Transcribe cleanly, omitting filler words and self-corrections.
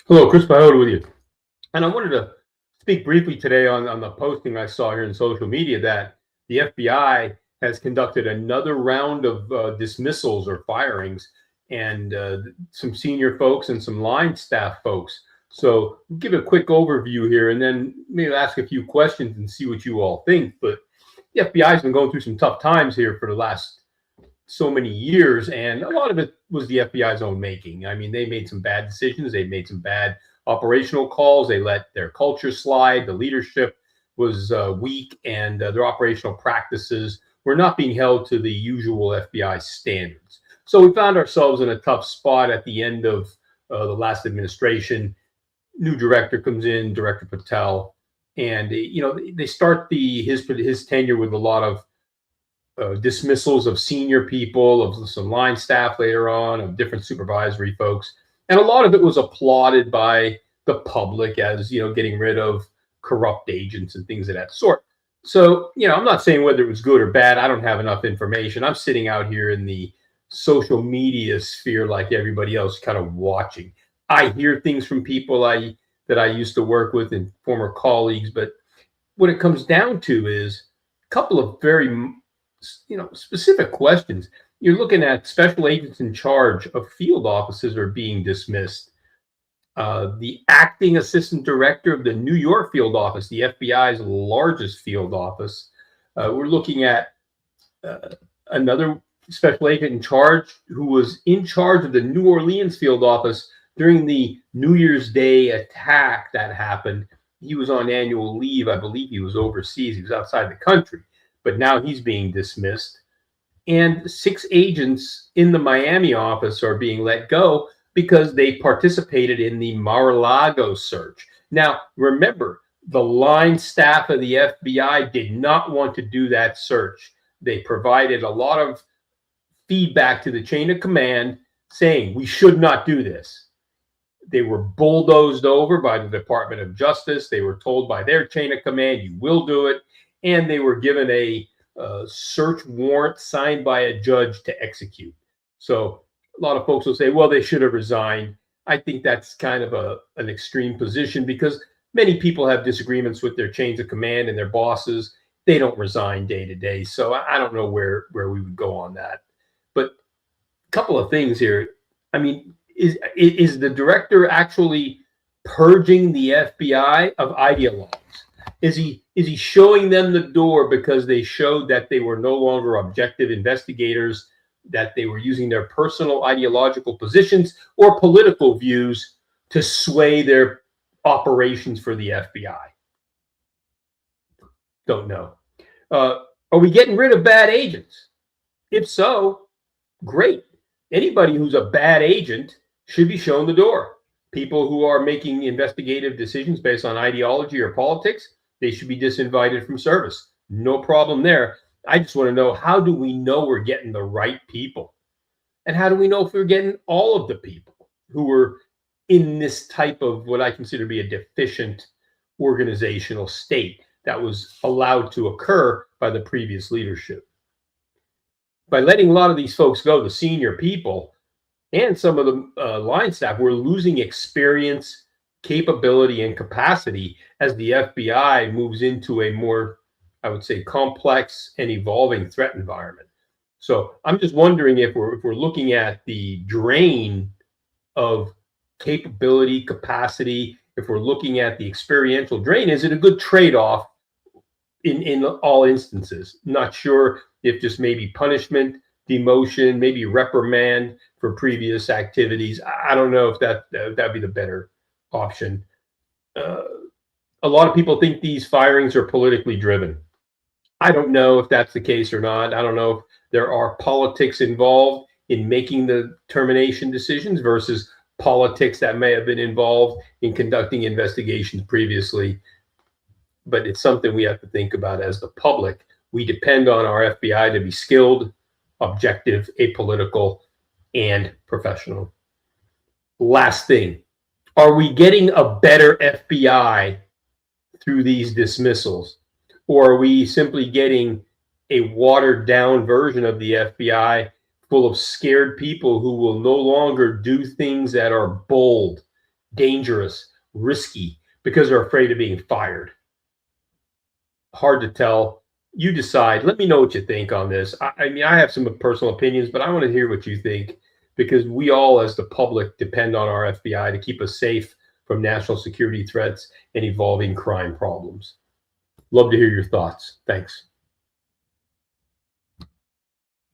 Hello, Chris Piehota with you. And I wanted to speak briefly today on the posting I saw here in social media that the FBI has conducted another round of dismissals or firings, and some senior folks and some line staff folks. So I'll give a quick overview here and then maybe ask a few questions and see what you all think. But the FBI has been going through some tough times here for the last so many years, and a lot of it was the FBI's own making. I mean, they made some bad decisions. They made some bad operational calls. They let their culture slide. The leadership was weak, and their operational practices were not being held to the usual FBI standards. So we found ourselves in a tough spot at the end of the last administration. New director comes in, Director Patel, and they start his tenure with a lot of dismissals of senior people, of some line staff later on, of different supervisory folks. And a lot of it was applauded by the public as, getting rid of corrupt agents and things of that sort. So, I'm not saying whether it was good or bad. I don't have enough information. I'm sitting out here in the social media sphere like everybody else, kind of watching. I hear things from people that I used to work with and former colleagues, but what it comes down to is a couple of very specific questions. You're looking at special agents in charge of field offices are being dismissed. The acting assistant director of the New York field office, the FBI's largest field office. We're looking at another special agent in charge who was in charge of the New Orleans field office during the New Year's Day attack that happened. He was on annual leave. I believe he was overseas. He was outside the country, but now he's being dismissed. And 6 agents in the Miami office are being let go because they participated in the Mar-a-Lago search. Now, remember, the line staff of the FBI did not want to do that search. They provided a lot of feedback to the chain of command saying, we should not do this. They were bulldozed over by the Department of Justice. They were told by their chain of command, you will do it. And they were given a search warrant signed by a judge to execute. So a lot of folks will say, well, they should have resigned. I think that's kind of an extreme position because many people have disagreements with their chains of command and their bosses. They don't resign day to day. So I don't know where we would go on that. But a couple of things here. I mean, is the director actually purging the FBI of ideologues? Is he showing them the door because they showed that they were no longer objective investigators, that they were using their personal ideological positions or political views to sway their operations for the FBI? Don't know. Are we getting rid of bad agents? If so, great. Anybody who's a bad agent should be shown the door. People who are making investigative decisions based on ideology or politics, they should be disinvited from service. No problem there. I just want to know, how do we know we're getting the right people? And how do we know if we're getting all of the people who were in this type of what I consider to be a deficient organizational state that was allowed to occur by the previous leadership? By letting a lot of these folks go, the senior people and some of the line staff, we're losing experience, capability, and capacity as the FBI moves into a more, I would say, complex and evolving threat environment. So I'm just wondering if we're looking at the drain of capability, capacity, if we're looking at the experiential drain, is it a good trade-off in all instances? Not sure if just maybe punishment, demotion, maybe reprimand for previous activities. I don't know if that'd be the better option. A lot of people think these firings are politically driven. I don't know if that's the case or not. I don't know if there are politics involved in making the termination decisions versus politics that may have been involved in conducting investigations previously. But it's something we have to think about as the public. We depend on our FBI to be skilled, objective, apolitical, and professional. Last thing, are we getting a better FBI through these dismissals? Or are we simply getting a watered down version of the FBI full of scared people who will no longer do things that are bold dangerous, risky, because they're afraid of being fired? Hard to tell. You decide. Let me know what you think on this. I mean, I have some personal opinions, but I want to hear what you think, because we all, as the public, depend on our FBI to keep us safe from national security threats and evolving crime problems. Love to hear your thoughts. Thanks.